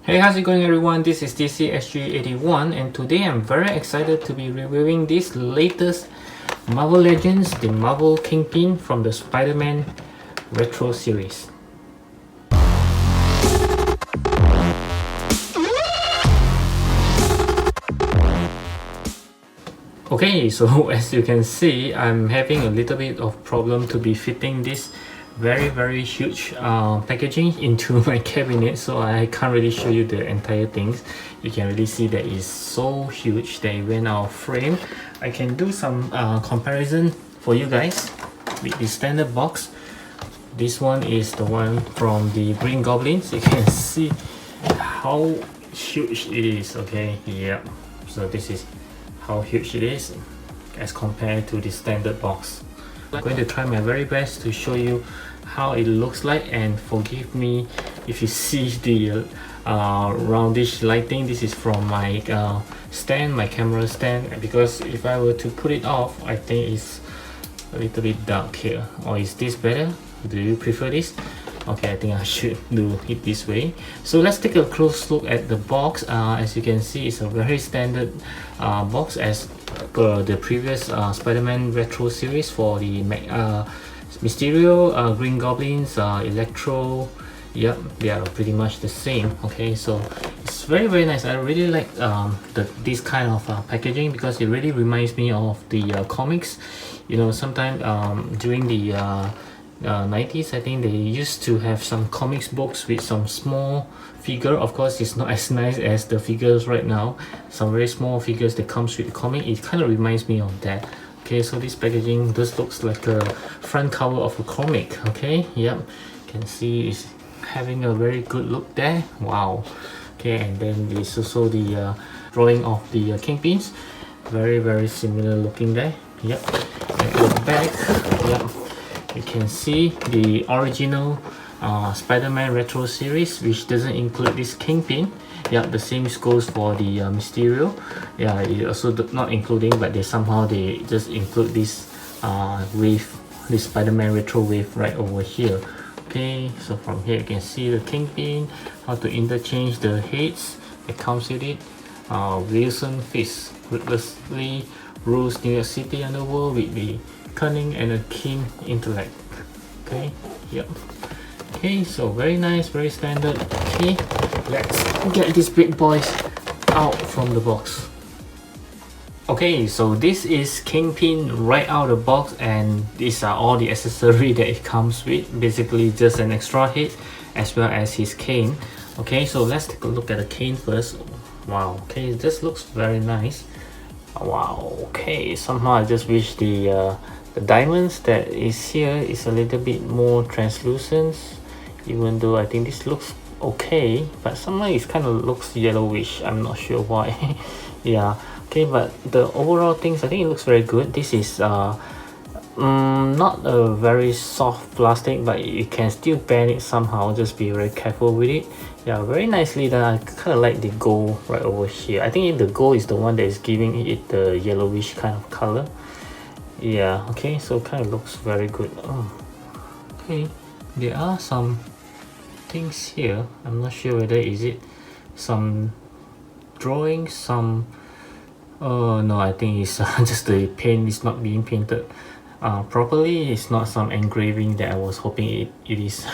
Hey, how's it going everyone? This is DCSG 81 and today I'm very excited to be reviewing this latest Marvel Legends, the Marvel Kingpin from the Spider-Man Retro series. Okay, so as you can see, I'm having a little bit of problem to be fitting this very huge packaging into my cabinet, so I can't really show you the entire things. You can really see that it's so huge that it went out of frame. I can do some comparison for you guys with the standard box. This one is the one from the Green Goblins. You can see how huge it is. Okay, yeah, so this is how huge it is as compared to the standard box. I'm going to try my very best to show you how it looks like, and forgive me if you see the roundish lighting. This is from my stand, my camera stand, because if I were to put it off, I think it's a little bit dark here. Or is this better? Do you prefer this? Okay, I think I should do it this way. So let's take a close look at the box. As you can see, it's a very standard box as per the previous Spider-Man Retro series for the Mysterio, Green Goblins, Electro. Yep, they are pretty much the same. Okay, so it's very nice. I really like this kind of packaging because it really reminds me of the comics. You know, sometime during the 90s, I think they used to have some comics books with some small figure. Of course, it's not as nice as the figures right now. Some very small figures that comes with the comic. It kind of reminds me of that. Okay, so this packaging, this looks like a front cover of a comic. Okay, yep, you can see it's having a very good look there. Wow. Okay, and then there's also the drawing of the Kingpins. Very similar looking there. Yep, and at the back, yep, you can see the original Spider-Man Retro series, which doesn't include this Kingpin. Yeah, the same goes for the Mysterio. Yeah, it also not including, but they just include this wave, this Spider-Man Retro wave right over here. Okay, so from here you can see the Kingpin, how to interchange the heads that comes with it. Wilson Fisk ruthlessly rules New York City underworld with the cunning and a keen intellect. Okay, yep. Okay, so very nice, very standard. Okay, let's get these big boys out from the box. Okay, so this is Kingpin right out of the box, and these are all the accessories that it comes with. Basically just an extra head as well as his cane. Okay, so let's take a look at the cane first. Wow, okay, this looks very nice. Wow, okay, somehow I just wish the diamonds that is here is a little bit more translucent, even though I think this looks okay, but somehow it kind of looks yellowish. I'm not sure why. Yeah, okay, but the overall things, I think it looks very good. This is not a very soft plastic, but you can still bend it somehow. Just be very careful with it. Yeah, very nicely done. I kind of like the gold right over here. I think the gold is the one that is giving it the yellowish kind of color. Yeah, okay, so kind of looks very good. Oh, okay, there are some things here. I'm not sure whether is it some drawing, some no, I think it's just the paint is not being painted properly. It's not some engraving that I was hoping it is.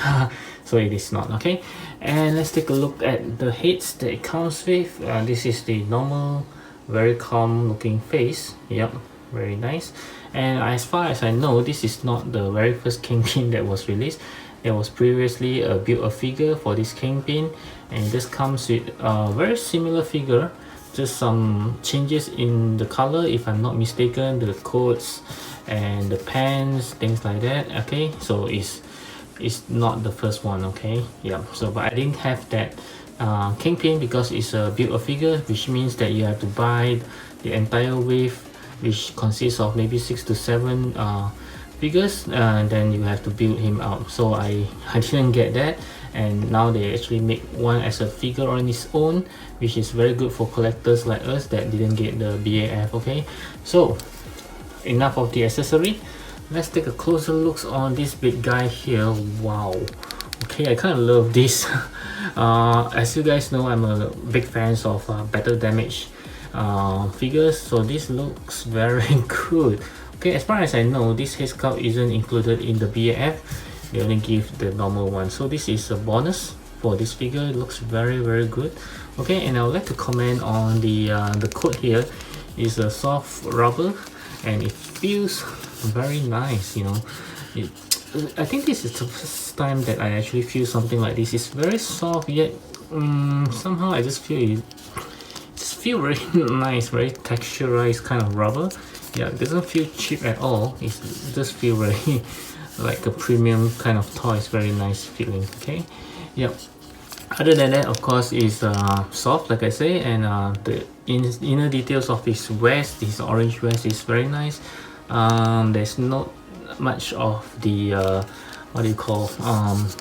So it is not. Okay, and let's take a look at the heads that it comes with. This is the normal, very calm looking face. Yep, very nice. And as far as I know, this is not the very first Kingpin that was released. There was previously a build-a-figure for this Kingpin, and this comes with a very similar figure, just some changes in the color, if I'm not mistaken, the coats and the pants, things like that. Okay, so it's not the first one. Okay, yeah, so but I didn't have that Kingpin because it's a build-a-figure, which means that you have to buy the entire wave, which consists of maybe 6 to 7 figures, and then you have to build him out. So I didn't get that, and now they actually make one as a figure on its own, which is very good for collectors like us that didn't get the BAF. Okay, so enough of the accessory. Let's take a closer look on this big guy here. Wow, Okay, I kind of love this. As you guys know, I'm a big fan of battle damage figures, so this looks very good. Okay, as far as I know, this head sculpt isn't included in the BAF. They only give the normal one, so this is a bonus for this figure. It looks very good. Okay, and I would like to comment on the coat here. Is a soft rubber and it feels very nice, you know. I think this is the first time that I actually feel something like this. It's very soft yet somehow I just feel very nice, very texturized kind of rubber. Yeah, it doesn't feel cheap at all. It just feel very like a premium kind of toy. It's very nice feeling. Okay, yep. Other than that, of course, is soft, like I say, and the inner details of his vest, his orange vest, is very nice. There's not much of the what do you call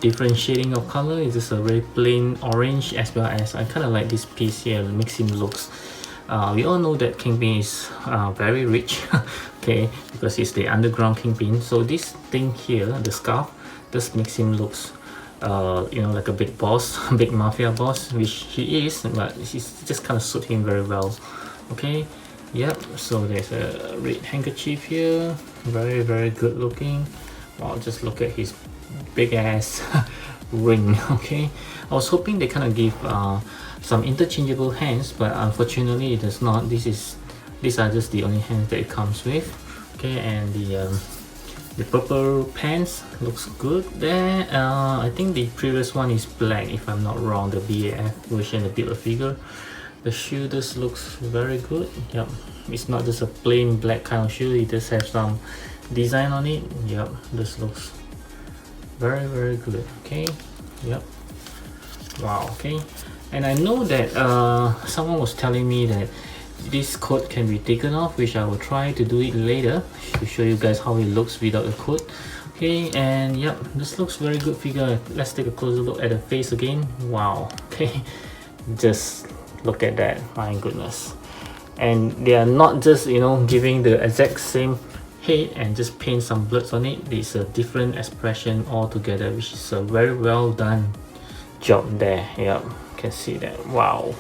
different shading of color. It's just a very plain orange, as well as I kind of like this piece here. It makes him looks. We all know that Kingpin is very rich, okay, because he's the underground Kingpin. So this thing here, the scarf, just makes him looks you know, like a big boss, big mafia boss, which he is, but he's just kind of suit him very well. Okay, yep. So there's a red handkerchief here, very good looking. Wow, just look at his big ass ring. Okay, I was hoping they kind of give some interchangeable hands, but unfortunately it does not. These are just the only hands that it comes with. Okay, and the purple pants looks good there. I think the previous one is black, if I'm not wrong, the BAF version, the Build-A-Figure. The shoe just looks very good. Yep, it's not just a plain black kind of shoe, it does have some design on it. Yep, this looks very good. Okay, yep. Wow. Okay, and I know that someone was telling me that this coat can be taken off, which I will try to do it later to show you guys how it looks without the coat. Okay, and yep, this looks very good figure. Let's take a closer look at the face again. Wow. Okay, just look at that, my goodness. And they are not just, you know, giving the exact same head and just paint some bloods on it. It's a different expression altogether, which is a very well done job there. Yep, you can see that. Wow.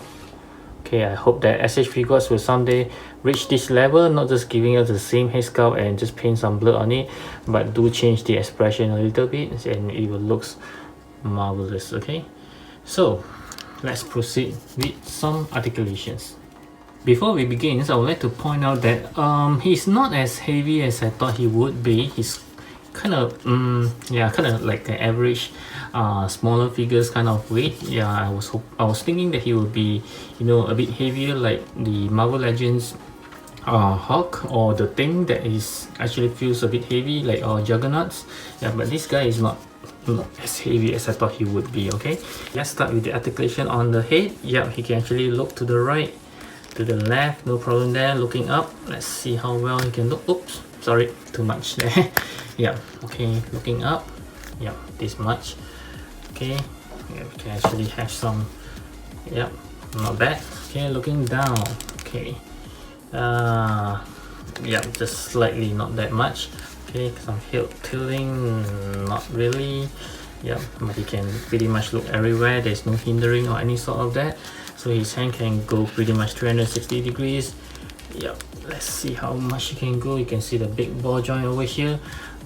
Okay, I hope that SH Figures will someday reach this level, not just giving us the same head sculpt and just paint some blood on it, but do change the expression a little bit and it will looks marvelous. Okay, so let's proceed with some articulations. Before we begin, I would like to point out that he's not as heavy as I thought he would be. He's kind of yeah, kind of like an average smaller figures kind of weight. Yeah, I was thinking that he would be, you know, a bit heavier, like the Marvel Legends Hulk, or the thing that is actually feels a bit heavy, like Juggernauts. Yeah, but this guy is not as heavy as I thought he would be. Okay, let's start with the articulation on the head. Yeah, he can actually look to the right, to the left, no problem there. Looking up, let's see how well he can look. Oops, sorry, too much there. Yeah, okay, looking up, yeah, this much. Okay, yeah, we can actually have some, yeah, not bad. Okay, looking down, okay, yeah, just slightly, not that much. Okay, some hilt tilting, not really. Yeah, but he can pretty much look everywhere. There's no hindering or any sort of that. So his hand can go pretty much 360 degrees. Yep, let's see how much he can go. You can see the big ball joint over here,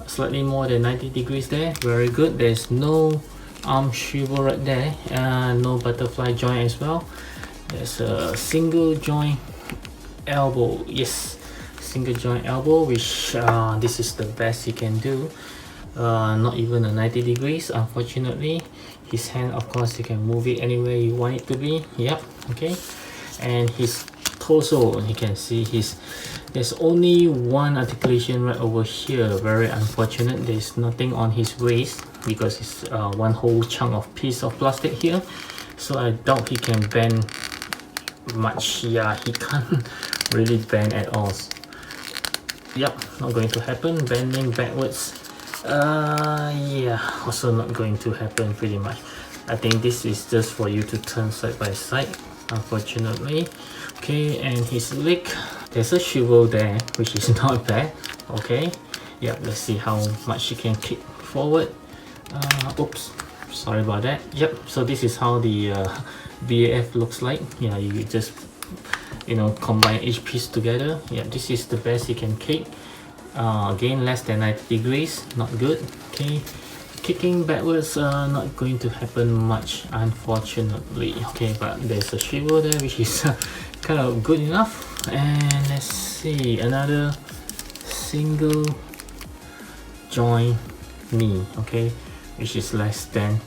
slightly more than 90 degrees there. Very good. There's no arm swivel right there, no butterfly joint as well. There's a single joint elbow. Yes, single joint elbow, which this is the best he can do. Not even a 90 degrees, unfortunately. His hand, of course, you can move it anywhere you want it to be. Yep, okay. And his torso, you can see there's only one articulation right over here. Very unfortunate. There's nothing on his waist because it's one whole chunk of piece of plastic here. So I doubt he can bend much. Yeah, he can't really bend at all. Yep, not going to happen. Bending backwards, yeah, also not going to happen pretty much. I think this is just for you to turn side by side, unfortunately. Okay, and his leg, there's a swivel there, which is not bad. Okay, yeah, let's see how much he can kick forward. Oops, sorry about that. Yep, so this is how the BAF looks like. Yeah, you just combine each piece together. Yeah, this is the best you can cake. Again, less than 90 degrees, not good. Okay, kicking backwards, not going to happen much, unfortunately. Okay, but there's a swivel there, which is kind of good enough. And let's see, another single joint knee, okay, which is less than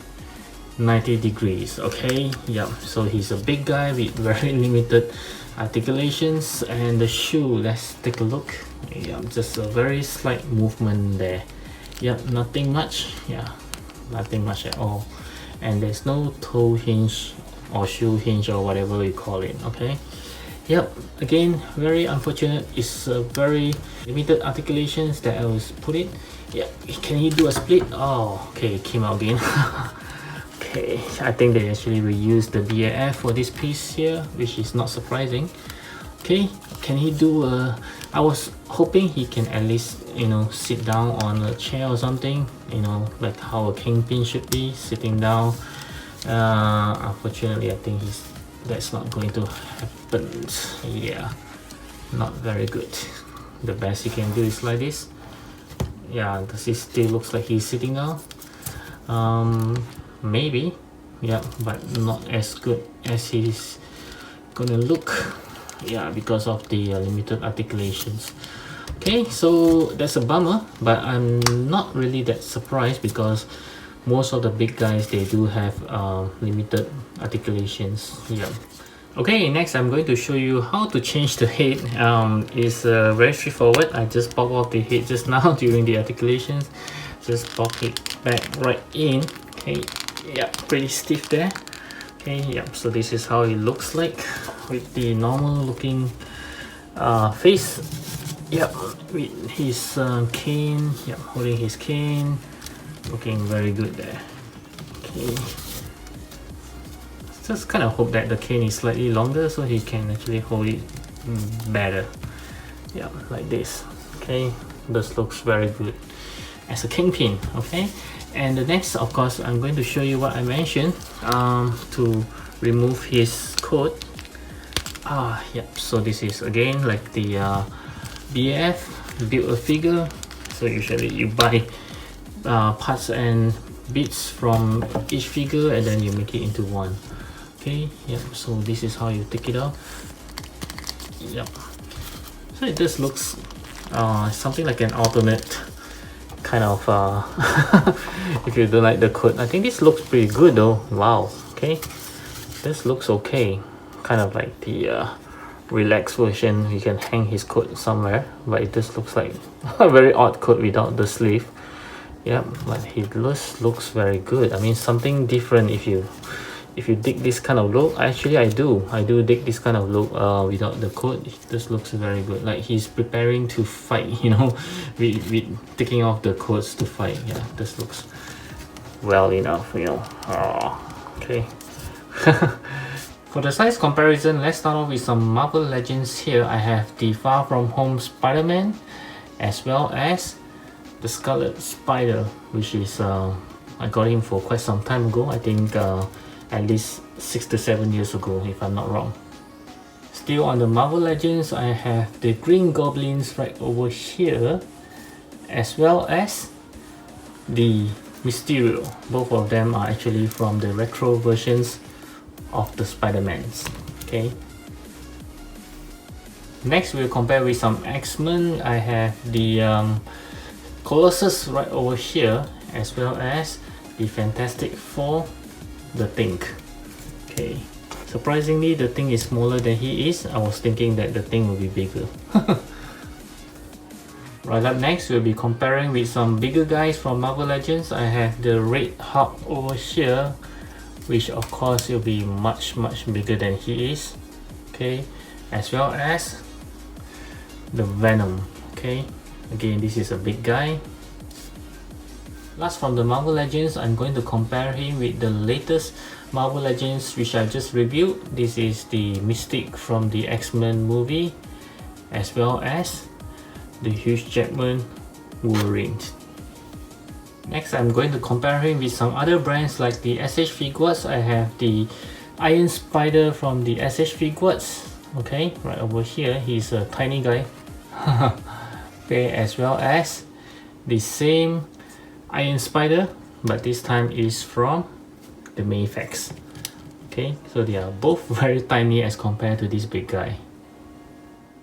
90 degrees. Okay, yeah, so he's a big guy with very limited articulations. And the shoe, let's take a look. Yeah, just a very slight movement there. Yeah, nothing much. Yeah, nothing much at all. And there's no toe hinge or shoe hinge or whatever you call it. Okay, yep, again, very unfortunate. It's a very limited articulations that I was put it. Yeah, can he do a split? Oh, okay, it came out again. Okay, I think they actually reused the BAF for this piece here, which is not surprising. Okay, can he do a... I was hoping he can at least, sit down on a chair or something, like how a Kingpin should be, sitting down. Unfortunately, I think that's not going to happen. Yeah, not very good. The best he can do is like this. Yeah, does he still looks like he's sitting down? Maybe, yeah, but not as good as he's gonna look. Yeah, because of the limited articulations. Okay, so that's a bummer, but I'm not really that surprised because most of the big guys, they do have limited articulations. Yeah. Okay, next I'm going to show you how to change the head. It's very straightforward. I just pop off the head just now during the articulations. Just pop it back right in. Okay, yeah, pretty stiff there. Okay, yeah, so this is how it looks like with the normal looking face. Yep, with his cane. Yep, holding his cane, looking very good there. Okay, just kind of hope that the cane is slightly longer so he can actually hold it better. Yeah, like this. Okay, this looks very good as a Kingpin. Okay, and the next, of course, I'm going to show you what I mentioned to remove his coat. Yep, so this is again like the BF, build a figure. So usually you buy parts and bits from each figure and then you make it into one. Okay, yep, so this is how you take it off. Yep, so it just looks something like an alternate kind of if you don't like the coat. I think this looks pretty good though. Wow, okay, this looks okay, kind of like the relaxed version. You can hang his coat somewhere, but it just looks like a very odd coat without the sleeve. Yeah, but he looks very good. I mean, something different. If you dig this kind of look, actually I do dig this kind of look without the coat. This looks very good, like he's preparing to fight, with taking off the coats to fight. Yeah, this looks well enough, okay. For the size comparison, let's start off with some Marvel Legends. Here I have the Far From Home Spider-Man, as well as the Scarlet Spider, which is I got him for quite some time ago. I think at least 6 to 7 years ago, if I'm not wrong. Still on the Marvel Legends, I have the Green Goblins right over here, as well as the Mysterio. Both of them are actually from the retro versions of the Spider-Mans. Okay. Next, we'll compare with some X-Men. I have the Colossus right over here, as well as the Fantastic Four, the Thing. Okay. Surprisingly, the Thing is smaller than he is. I was thinking that the Thing will be bigger. Right up next, we'll be comparing with some bigger guys from Marvel Legends. I have the Red Hulk over here, which of course will be much bigger than he is. Okay, as well as the Venom. Okay, again, this is a big guy. Last from the Marvel Legends, I'm going to compare him with the latest Marvel Legends which I just reviewed. This is the Mystique from the X-Men movie, as well as the Hugh Jackman Wolverine. Next, I'm going to compare him with some other brands like the SH Figuarts. I have the Iron Spider from the SH Figuarts. Okay, right over here, he's a tiny guy. Okay, as well as the same Iron Spider, but this time is from the Mayfax. Okay, so they are both very tiny as compared to this big guy.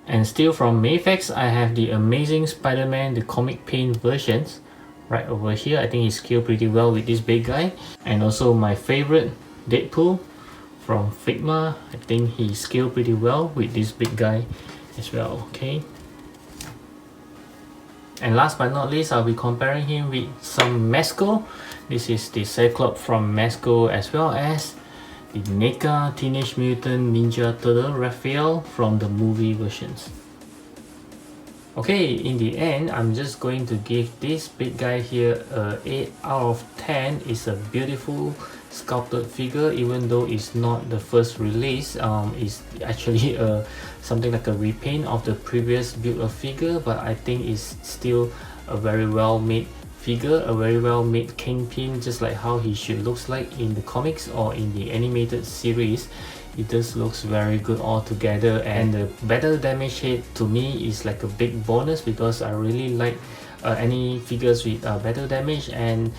And still from Mayfax, I have the Amazing Spider-Man, the comic paint versions. Right over here, I think he scaled pretty well with this big guy. And also my favorite, Deadpool from Figma. I think he scaled pretty well with this big guy as well. Okay. And last but not least, I'll be comparing him with some Mezco. This is the Cyclops from Mezco, as well as the NECA Teenage Mutant Ninja Turtle Raphael from the movie versions. Okay, in the end, I'm just going to give this big guy here a 8 out of 10. It's a beautiful sculpted figure, even though it's not the first release. It's actually something like a repaint of the previous Build-A-Figure, but I think it's still a very well made figure, a very well made Kingpin, just like how he should looks like in the comics or in the animated series. It just looks very good all together, and the battle damage hit to me is like a big bonus because I really like any figures with battle damage, and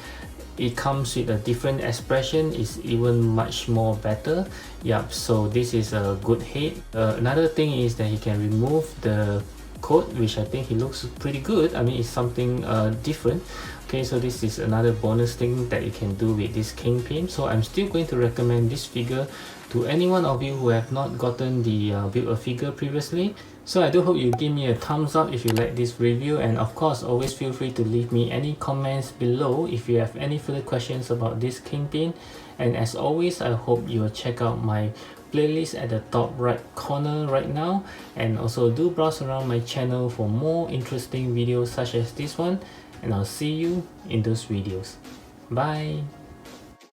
it comes with a different expression. Is even much more better. Yep, so this is a good hit. Another thing is that he can remove the coat, which I think he looks pretty good. I mean, it's something different. Okay, so this is another bonus thing that you can do with this Kingpin. So I'm still going to recommend this figure to any one of you who have not gotten the Build-A-Figure previously. So I do hope you give me a thumbs up if you like this review, and of course always feel free to leave me any comments below if you have any further questions about this Kingpin. And as always, I hope you will check out my playlist at the top right corner right now, and also do browse around my channel for more interesting videos such as this one, and I'll see you in those videos. Bye!